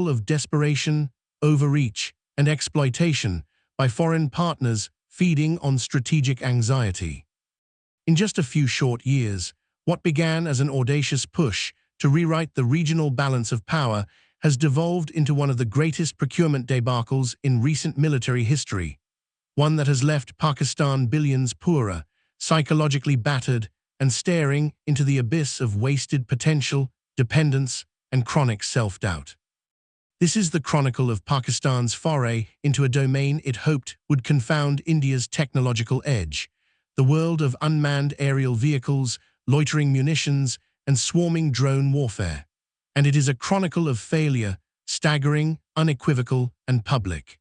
of desperation, overreach, and exploitation by foreign partners feeding on strategic anxiety. In just a few short years, what began as an audacious push to rewrite the regional balance of power has devolved into one of the greatest procurement debacles in recent military history, one that has left Pakistan billions poorer, psychologically battered, and staring into the abyss of wasted potential, dependence, and chronic self-doubt. This is the chronicle of Pakistan's foray into a domain it hoped would confound India's technological edge, the world of unmanned aerial vehicles, loitering munitions, and swarming drone warfare. And it is a chronicle of failure, staggering, unequivocal, and public.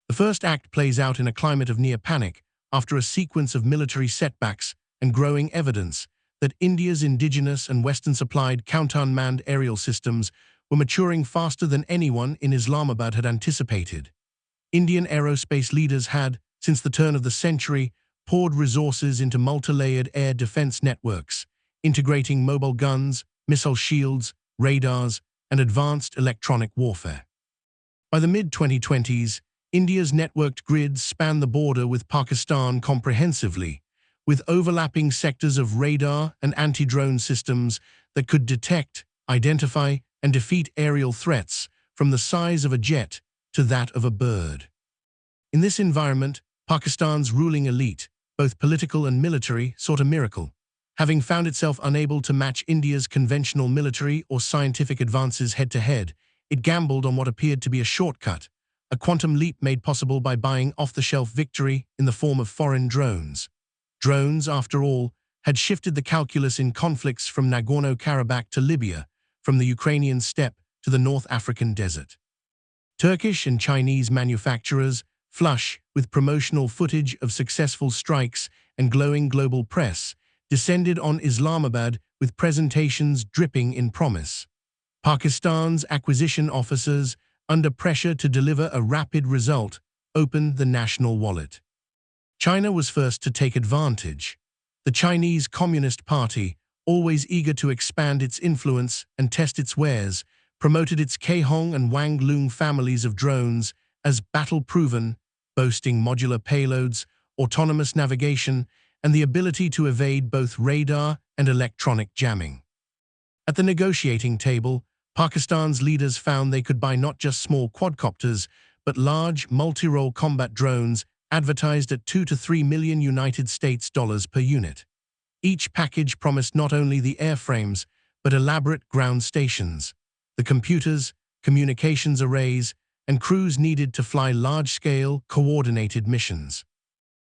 The first act plays out in a climate of near panic after a sequence of military setbacks and growing evidence that India's indigenous and Western-supplied counter-unmanned aerial systems were maturing faster than anyone in Islamabad had anticipated. Indian aerospace leaders had, since the turn of the century, poured resources into multi-layered air defense networks, integrating mobile guns, missile shields, radars, and advanced electronic warfare. By the mid-2020s, India's networked grids span the border with Pakistan comprehensively, with overlapping sectors of radar and anti-drone systems that could detect, identify, and defeat aerial threats from the size of a jet to that of a bird. In this environment, Pakistan's ruling elite, both political and military, sought a miracle. Having found itself unable to match India's conventional military or scientific advances head-to-head, it gambled on what appeared to be a shortcut, a quantum leap made possible by buying off-the-shelf victory in the form of foreign drones. Drones, after all, had shifted the calculus in conflicts from Nagorno-Karabakh to Libya, from the Ukrainian steppe to the North African desert. Turkish and Chinese manufacturers, flush with promotional footage of successful strikes and glowing global press, descended on Islamabad with presentations dripping in promise. Pakistan's acquisition officers, under pressure to deliver a rapid result, opened the national wallet. China was first to take advantage. The Chinese Communist Party, always eager to expand its influence and test its wares, promoted its Kehong and Wanglung families of drones as battle-proven, boasting modular payloads, autonomous navigation, and the ability to evade both radar and electronic jamming. At the negotiating table, Pakistan's leaders found they could buy not just small quadcopters, but large, multi-role combat drones advertised at $2 to $3 million United States dollars per unit. Each package promised not only the airframes, but elaborate ground stations, the computers, communications arrays, and crews needed to fly large-scale, coordinated missions.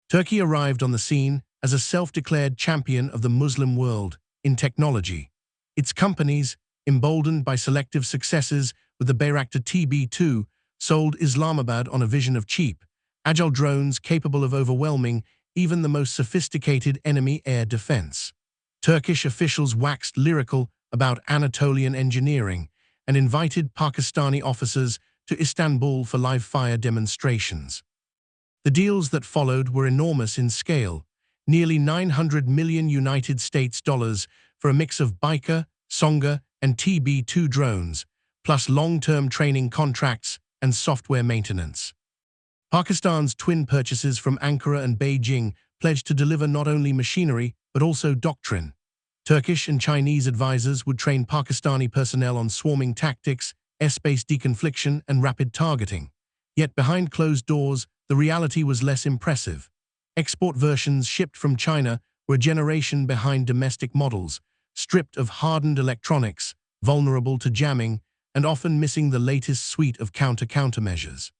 Turkey arrived on the scene as a self-declared champion of the Muslim world in technology. Its companies, emboldened by selective successes with the Bayraktar TB2, sold Islamabad on a vision of cheap, agile drones capable of overwhelming even the most sophisticated enemy air defense. Turkish officials waxed lyrical about Anatolian engineering and invited Pakistani officers to Istanbul for live-fire demonstrations. The deals that followed were enormous in scale, nearly $900 million United States dollars for a mix of Baykar, Songa, and TB2 drones, plus long-term training contracts and software maintenance. Pakistan's twin purchases from Ankara and Beijing pledged to deliver not only machinery, but also doctrine. Turkish and Chinese advisors would train Pakistani personnel on swarming tactics, airspace deconfliction, and rapid targeting. Yet behind closed doors, the reality was less impressive. Export versions shipped from China were a generation behind domestic models, stripped of hardened electronics, vulnerable to jamming, and often missing the latest suite of countermeasures.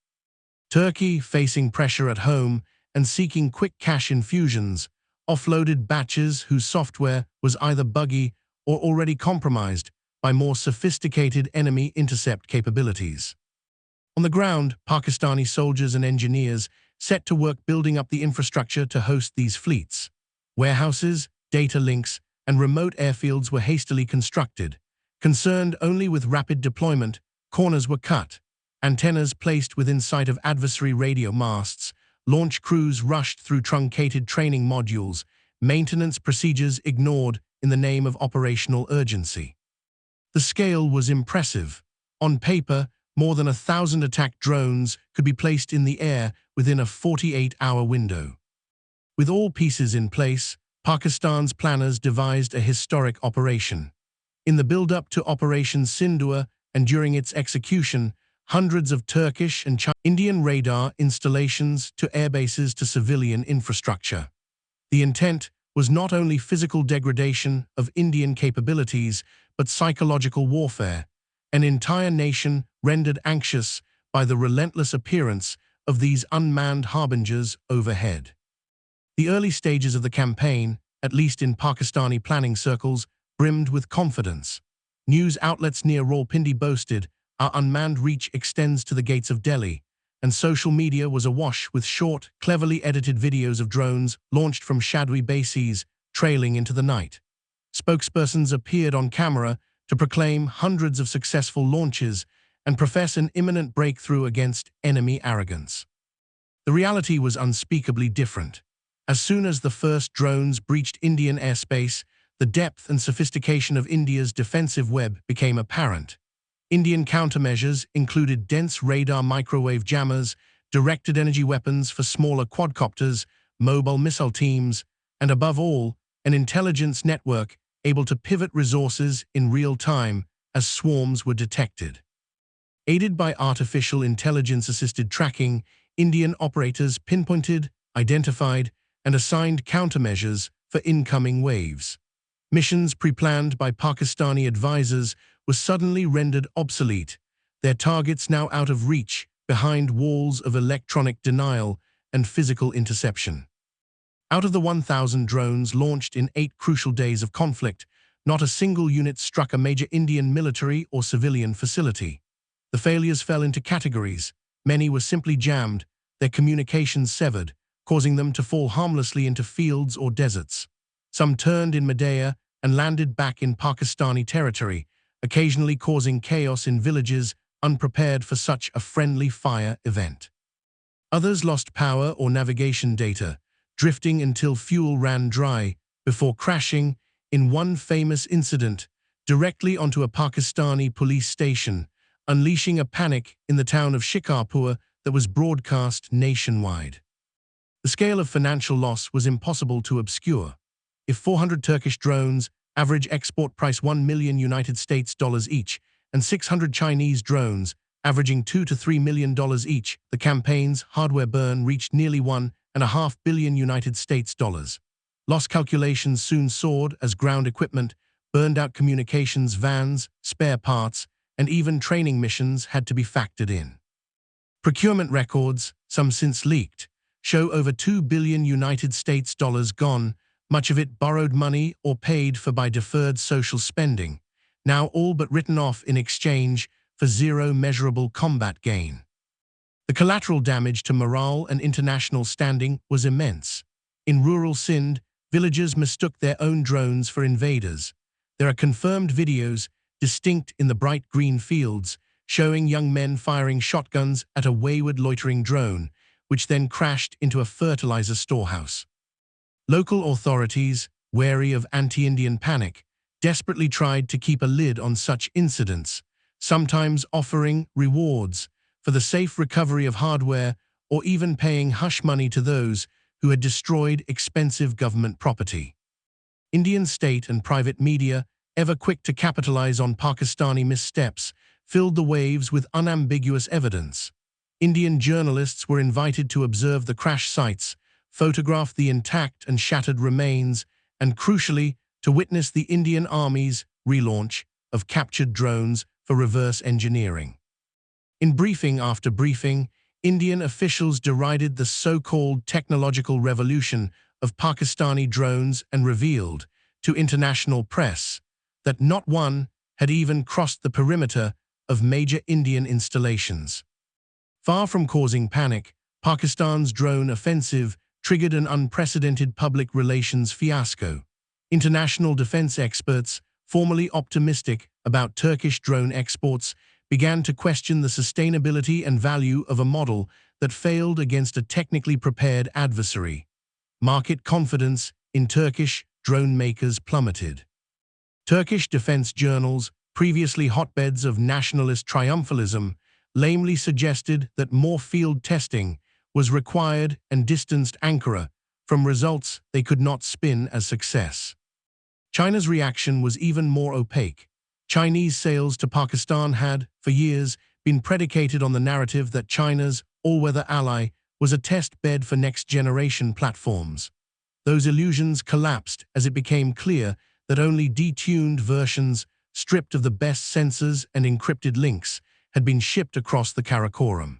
Turkey, facing pressure at home and seeking quick cash infusions, offloaded batches whose software was either buggy or already compromised by more sophisticated enemy intercept capabilities. On the ground, Pakistani soldiers and engineers set to work building up the infrastructure to host these fleets. Warehouses, data links, and remote airfields were hastily constructed. Concerned only with rapid deployment, corners were cut, antennas placed within sight of adversary radio masts, launch crews rushed through truncated training modules, maintenance procedures ignored in the name of operational urgency. The scale was impressive. On paper, more than 1,000 attack drones could be placed in the air within a 48-hour window. With all pieces in place, Pakistan's planners devised a historic operation. In the build-up to Operation Sindoor and during its execution, hundreds of Turkish and Indian radar installations to airbases to civilian infrastructure. The intent was not only physical degradation of Indian capabilities, but psychological warfare, an entire nation rendered anxious by the relentless appearance of these unmanned harbingers overhead. The early stages of the campaign, at least in Pakistani planning circles, brimmed with confidence. News outlets near Rawalpindi boasted, "Our unmanned reach extends to the gates of Delhi," and social media was awash with short, cleverly edited videos of drones launched from shadowy bases trailing into the night. Spokespersons appeared on camera to proclaim hundreds of successful launches and profess an imminent breakthrough against enemy arrogance. The reality was unspeakably different. As soon as the first drones breached Indian airspace, the depth and sophistication of India's defensive web became apparent. Indian countermeasures included dense radar microwave jammers, directed energy weapons for smaller quadcopters, mobile missile teams, and above all, an intelligence network able to pivot resources in real time as swarms were detected. Aided by artificial intelligence-assisted tracking, Indian operators pinpointed, identified, and assigned countermeasures for incoming waves. Missions pre-planned by Pakistani advisors were suddenly rendered obsolete, their targets now out of reach behind walls of electronic denial and physical interception. Out of the 1,000 drones launched in 8 crucial days of conflict, not a single unit struck a major Indian military or civilian facility. The failures fell into categories. Many were simply jammed, their communications severed, causing them to fall harmlessly into fields or deserts. Some turned in midair and landed back in Pakistani territory, occasionally causing chaos in villages unprepared for such a friendly fire event. Others lost power or navigation data, drifting until fuel ran dry before crashing, in one famous incident, directly onto a Pakistani police station, unleashing a panic in the town of Shikarpur that was broadcast nationwide. The scale of financial loss was impossible to obscure. If 400 Turkish drones, average export price $1 million each, and 600 Chinese drones, averaging $2 to $3 million each, the campaign's hardware burn reached nearly $1.5 billion. Loss calculations soon soared as ground equipment, burned-out communications vans, spare parts, and even training missions had to be factored in. Procurement records, some since leaked, show over $2 billion gone, much of it borrowed money or paid for by deferred social spending, now all but written off in exchange for zero measurable combat gain. The collateral damage to morale and international standing was immense. In rural Sindh, villagers mistook their own drones for invaders. There are confirmed videos, distinct in the bright green fields, showing young men firing shotguns at a wayward loitering drone, which then crashed into a fertilizer storehouse. Local authorities, wary of anti-Indian panic, desperately tried to keep a lid on such incidents, sometimes offering rewards for the safe recovery of hardware or even paying hush money to those who had destroyed expensive government property. Indian state and private media, ever quick to capitalize on Pakistani missteps, filled the waves with unambiguous evidence. Indian journalists were invited to observe the crash sites, photograph the intact and shattered remains, and crucially, to witness the Indian Army's relaunch of captured drones for reverse engineering. In briefing after briefing, Indian officials derided the so-called technological revolution of Pakistani drones and revealed, to international press, that not one had even crossed the perimeter of major Indian installations. Far from causing panic, Pakistan's drone offensive triggered an unprecedented public relations fiasco. International defense experts, formerly optimistic about Turkish drone exports, began to question the sustainability and value of a model that failed against a technically prepared adversary. Market confidence in Turkish drone makers plummeted. Turkish defense journals, previously hotbeds of nationalist triumphalism, lamely suggested that more field testing was required and distanced Ankara from results they could not spin as success. China's reaction was even more opaque. Chinese sales to Pakistan had, for years, been predicated on the narrative that China's all-weather ally was a test bed for next-generation platforms. Those illusions collapsed as it became clear that only detuned versions, stripped of the best sensors and encrypted links, had been shipped across the Karakoram.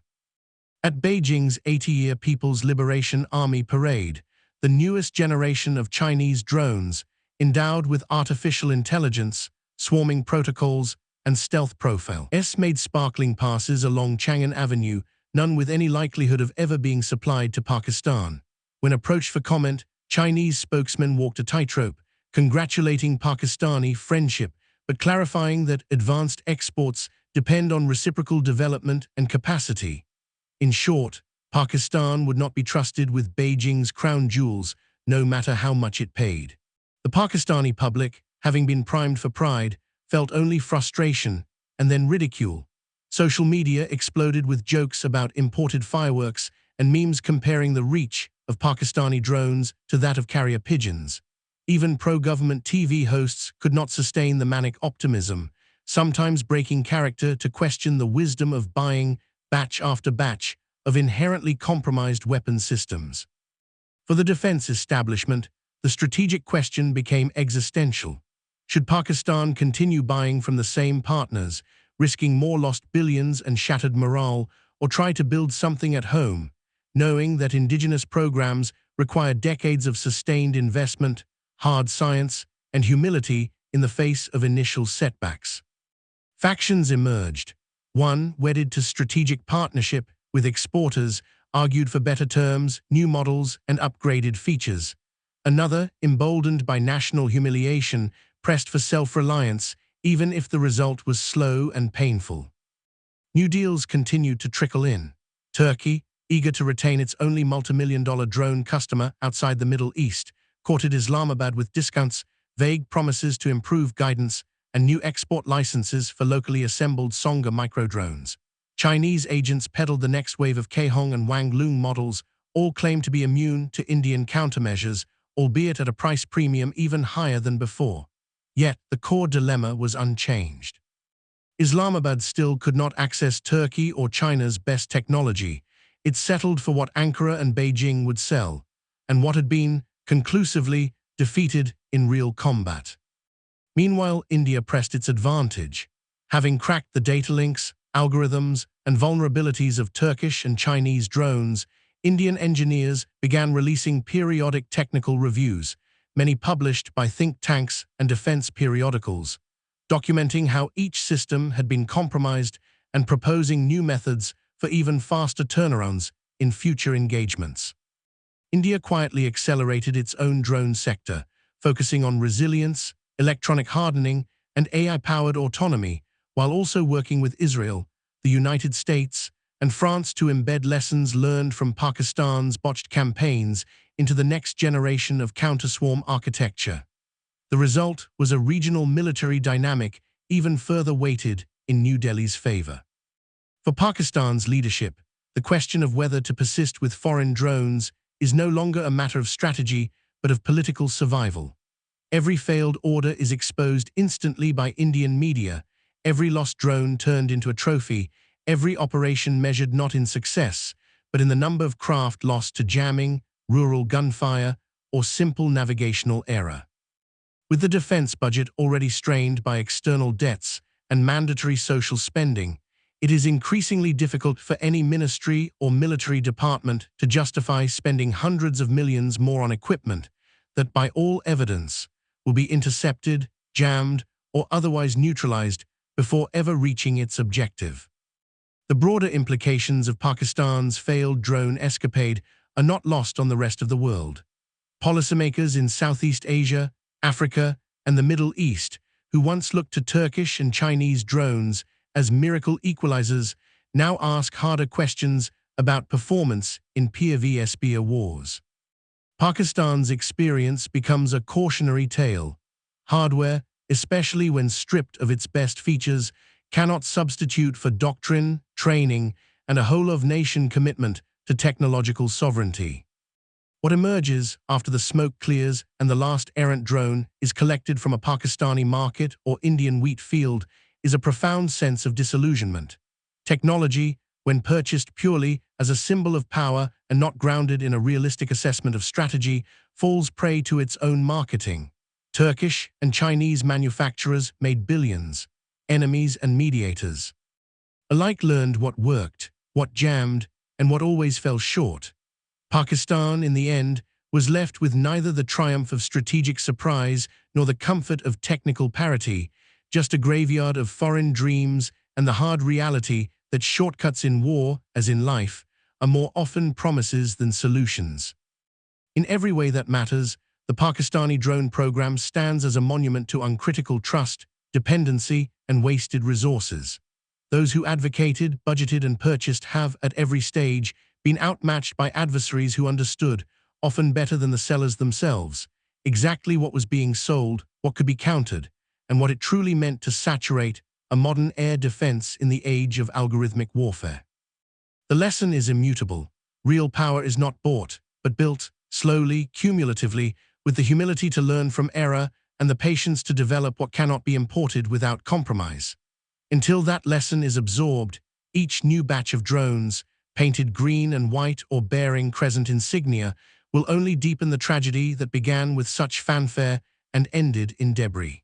At Beijing's 80-year People's Liberation Army parade, the newest generation of Chinese drones, endowed with artificial intelligence, swarming protocols, and stealth profiles, made sparkling passes along Chang'an Avenue, none with any likelihood of ever being supplied to Pakistan. When approached for comment, Chinese spokesmen walked a tightrope, congratulating Pakistani friendship, but clarifying that advanced exports depend on reciprocal development and capacity. In short, Pakistan would not be trusted with Beijing's crown jewels, no matter how much it paid. The Pakistani public, having been primed for pride, felt only frustration and then ridicule. Social media exploded with jokes about imported fireworks and memes comparing the reach of Pakistani drones to that of carrier pigeons. Even pro-government TV hosts could not sustain the manic optimism, sometimes breaking character to question the wisdom of buying, batch after batch, of inherently compromised weapon systems. For the defense establishment, the strategic question became existential. Should Pakistan continue buying from the same partners, risking more lost billions and shattered morale, or try to build something at home, knowing that indigenous programs require decades of sustained investment, hard science, and humility in the face of initial setbacks? Factions emerged. One, wedded to strategic partnership with exporters, argued for better terms, new models, and upgraded features. Another, emboldened by national humiliation, pressed for self-reliance, even if the result was slow and painful. New deals continued to trickle in. Turkey, eager to retain its only multimillion-dollar drone customer outside the Middle East, courted Islamabad with discounts, vague promises to improve guidance, and new export licenses for locally assembled Songa microdrones. Chinese agents peddled the next wave of Kehong and Wanglung models, all claimed to be immune to Indian countermeasures, albeit at a price premium even higher than before. Yet, the core dilemma was unchanged. Islamabad still could not access Turkey or China's best technology. It settled for what Ankara and Beijing would sell, and what had been, conclusively, defeated in real combat. Meanwhile, India pressed its advantage. Having cracked the data links, algorithms, and vulnerabilities of Turkish and Chinese drones, Indian engineers began releasing periodic technical reviews, many published by think tanks and defense periodicals, documenting how each system had been compromised and proposing new methods for even faster turnarounds in future engagements. India quietly accelerated its own drone sector, focusing on resilience, electronic hardening, and AI-powered autonomy, while also working with Israel, the United States, and France to embed lessons learned from Pakistan's botched campaigns into the next generation of counter-swarm architecture. The result was a regional military dynamic even further weighted in New Delhi's favor. For Pakistan's leadership, the question of whether to persist with foreign drones is no longer a matter of strategy but of political survival. Every failed order is exposed instantly by Indian media, every lost drone turned into a trophy, every operation measured not in success, but in the number of craft lost to jamming, rural gunfire, or simple navigational error. With the defense budget already strained by external debts and mandatory social spending, it is increasingly difficult for any ministry or military department to justify spending hundreds of millions more on equipment that, by all evidence, will be intercepted, jammed, or otherwise neutralized before ever reaching its objective. The broader implications of Pakistan's failed drone escapade are not lost on the rest of the world. Policymakers in Southeast Asia, Africa, and the Middle East, who once looked to Turkish and Chinese drones as miracle equalizers, now ask harder questions about performance in peer vs. peer wars. Pakistan's experience becomes a cautionary tale. Hardware, especially when stripped of its best features, cannot substitute for doctrine, training, and a whole-of-nation commitment to technological sovereignty. What emerges after the smoke clears and the last errant drone is collected from a Pakistani market or Indian wheat field is a profound sense of disillusionment. Technology, when purchased purely as a symbol of power and not grounded in a realistic assessment of strategy, falls prey to its own marketing. Turkish and Chinese manufacturers made billions. Enemies and mediators alike learned what worked, what jammed, and what always fell short. Pakistan, in the end, was left with neither the triumph of strategic surprise nor the comfort of technical parity, just a graveyard of foreign dreams and the hard reality that shortcuts in war, as in life, are more often promises than solutions. In every way that matters, the Pakistani drone program stands as a monument to uncritical trust, dependency, and wasted resources. Those who advocated, budgeted, and purchased have, at every stage, been outmatched by adversaries who understood, often better than the sellers themselves, exactly what was being sold, what could be countered, and what it truly meant to saturate a modern air defense in the age of algorithmic warfare. The lesson is immutable. Real power is not bought, but built, slowly, cumulatively, with the humility to learn from error and the patience to develop what cannot be imported without compromise. Until that lesson is absorbed, each new batch of drones, painted green and white or bearing crescent insignia, will only deepen the tragedy that began with such fanfare and ended in debris.